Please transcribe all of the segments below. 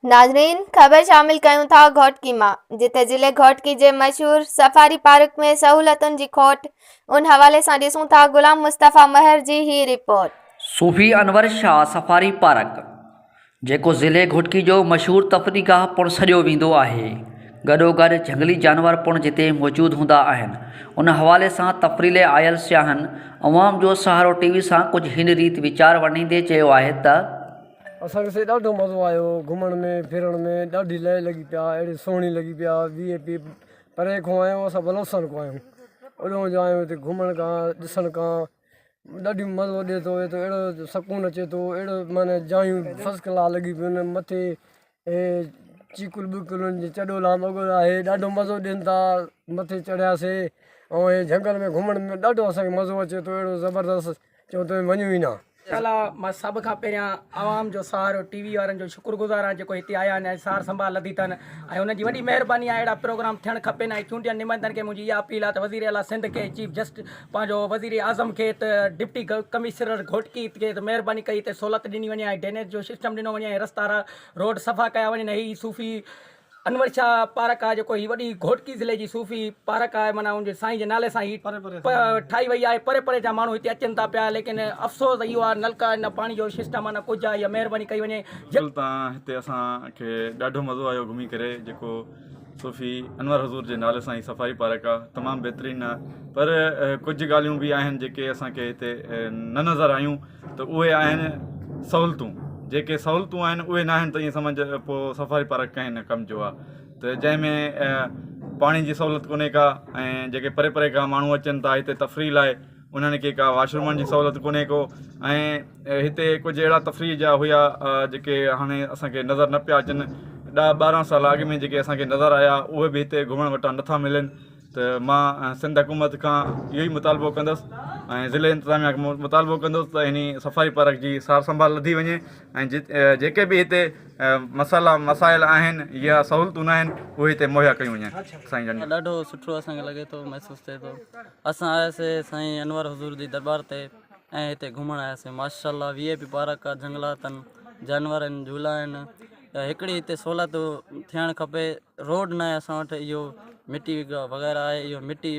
नाज़रीन, ख़बर शामिल कयूं था घोटकी मां, जिथे ज़िले घोटकी जे मशहूर सफ़ारी पार्क में सहूलतुनि जी खोट। उन हवाले सां ॾिसूं था गुलाम मुस्तफ़ा महर जी ही रिपोर्ट। सूफ़ी अनवर शाह सफ़ारी पार्क, जेको ज़िले घोटकी जो मशहूर तफ़रीगाह पिणु सॾियो वेंदो आहे, गॾोगॾु झंगली जानवर पिणु जिते मौजूदु हूंदा आहिनि। उन हवाले सां तफ़रीह लाइ आयल सियाहनि अवाम जो सहारो टीवी सां कुझु हिन रीति वीचार वंडींदे चयो आहे त असांखे ॾाढो मज़ो आयो घुमण में फिरण में, ॾाढी लय लॻी पिया, अहिड़ी सुहिणी लॻी पिया। VIP परे खां आहियूं, असां बलोसण खां आहियूं, ओॾो जो आहियूं हिते घुमण खां ॾिसण खां ॾाढी मज़ो ॾिए थो। अहिड़ो सुकून अचे थो, अहिड़ो माना जायूं फर्स्ट क्लास लॻी पियूं आहिनि। मथे चीकुल ॿीकुलनि जी चॾोला वग़ैरह आहे, ॾाढो मज़ो ॾियनि था। मथे चढ़ियासीं ऐं हे झंगल में घुमण में ॾाढो असांखे मज़ो अचे थो, अहिड़ो ज़बरदस्त चओ त वञूं ई न। मां सभ खां पहिरियां आवाम जो सहारो टीवी वारनि जो शुक्रगुज़ार आहियां जेको हिते आया आहिनि ऐं सार संभाल लधी अथनि ऐं हुनजी वॾी महिरबानी आहे। अहिड़ा प्रोग्राम थियणु खपेनि ऐं चूंडियल नुमाइंदनि खे मुंहिंजी इहा अपील आहे त वज़ीर आला सिंध खे, चीफ जस्टिस पंहिंजो वज़ीर आज़म खे, त डिप्टी कमिश्नर घोटकी खे त महिरबानी कई त सहूलियत ॾिनी वञे ऐं ड्रेनेज जो सिस्टम ॾिनो वञे ऐं रस्ता रोड सफ़ा कया वञनि। हीअ सूफ़ी अनवर शाह पार्क आहे जेको हीअ वॾी घोटकी ज़िले जी सूफ़ी पार्क आहे, माना उनजे साईं जे नाले सां ही ठाही वई आहे। परे परे जा माण्हू हिते अचनि था पिया, लेकिन अफ़सोस इहो आहे नलका न पाणी जो सिस्टम आहे न कुझु आहे। इहा महिरबानी कई वञे। तव्हां हिते असांखे ॾाढो मज़ो आयो घुमी करे। जेको सूफ़ी अनवर हज़ूर जे नाले सां ई सफ़ारी पार्क आहे, तमामु बहितरीनु आहे। पर कुझु ॻाल्हियूं बि आहिनि जेके असांखे हिते न नज़र आयूं, त उहे आहिनि सहूलियतूं। जेके सहूलियतूं आहिनि उहे न आहिनि त ईअं सम्झ पोइ सफ़ारी पार्क कंहिं न कम जो आहे। त जंहिंमें पाणी जी सहूलियत कोन्हे का, ऐं जेके परे परे खां माण्हू अचनि था हिते तफ़रीह लाइ, उन्हनि खे का वाशरूमनि जी सहूलियत कोन्हे को। ऐं हिते कुझु अहिड़ा तफ़रीह जा हुया जेके हाणे असांखे नज़र न पिया अचनि। 10-12 साल अॻु में जेके असांखे नज़र आया उहे बि हिते घुमण वटां नथा मिलनि। त मां सिंध हुकूमत खां इहो ई मुतालबो कंदुसि ऐं ज़िले इंतिज़ामिया खे मुतालबो कंदुसि त हिन सफ़ारी पार्क जी सार संभाल लधी वञे ऐं जेके बि हिते मसाइल आहिनि या सहूलियतूं न आहिनि उहे हिते मुहैया कयूं वञनि। साईं ॾाढो सुठो असांखे लॻे थो, महसूसु थिए थो। असां आयासीं साईं अनवर हज़ूर जी दरबार ते ऐं हिते घुमण आयासीं। माशाल्लाह VIP पार्क आहे, जंगलात आहिनि, जानवर आहिनि, झूला आहिनि। हिकिड़ी हिते सहूलियत थियणु खपे। रोड न आहे असां वटि, इहो मिटी वग़ैरह आहे, इहो मिटी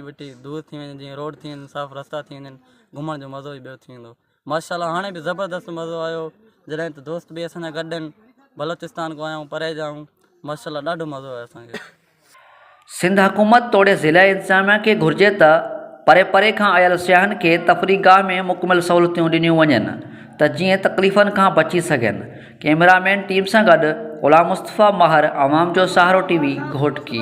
दूर थी वञे, जीअं रोड थी वञे, साफ़ु रस्ता थी वञनि, घुमण जो मज़ो ई ॿियो थी वेंदो। माशाल्लाह हाणे बि ज़बरदस्त मज़ो आयो, जॾहिं त दोस्त बि असांजा गॾु आहिनि, बलोचिस्तान खां आया आहियूं, परे जा आहियूं। माशाल्लाह ॾाढो मज़ो आयो असांखे। सिंध हुकूमत तोड़े ज़िला इंतिज़ामिया खे घुर्जे त परे परे खां आयल सियाहनि खे तफ़रीगाह में मुकमल सहूलियतूं ॾिनियूं वञनि त जीअं तकलीफ़ुनि खां बची सघनि। कैमरामैन टीम सां गॾु गुलाम मुस्तफ़ा महर, आवाम जो सहारो टीवी, घोटकी।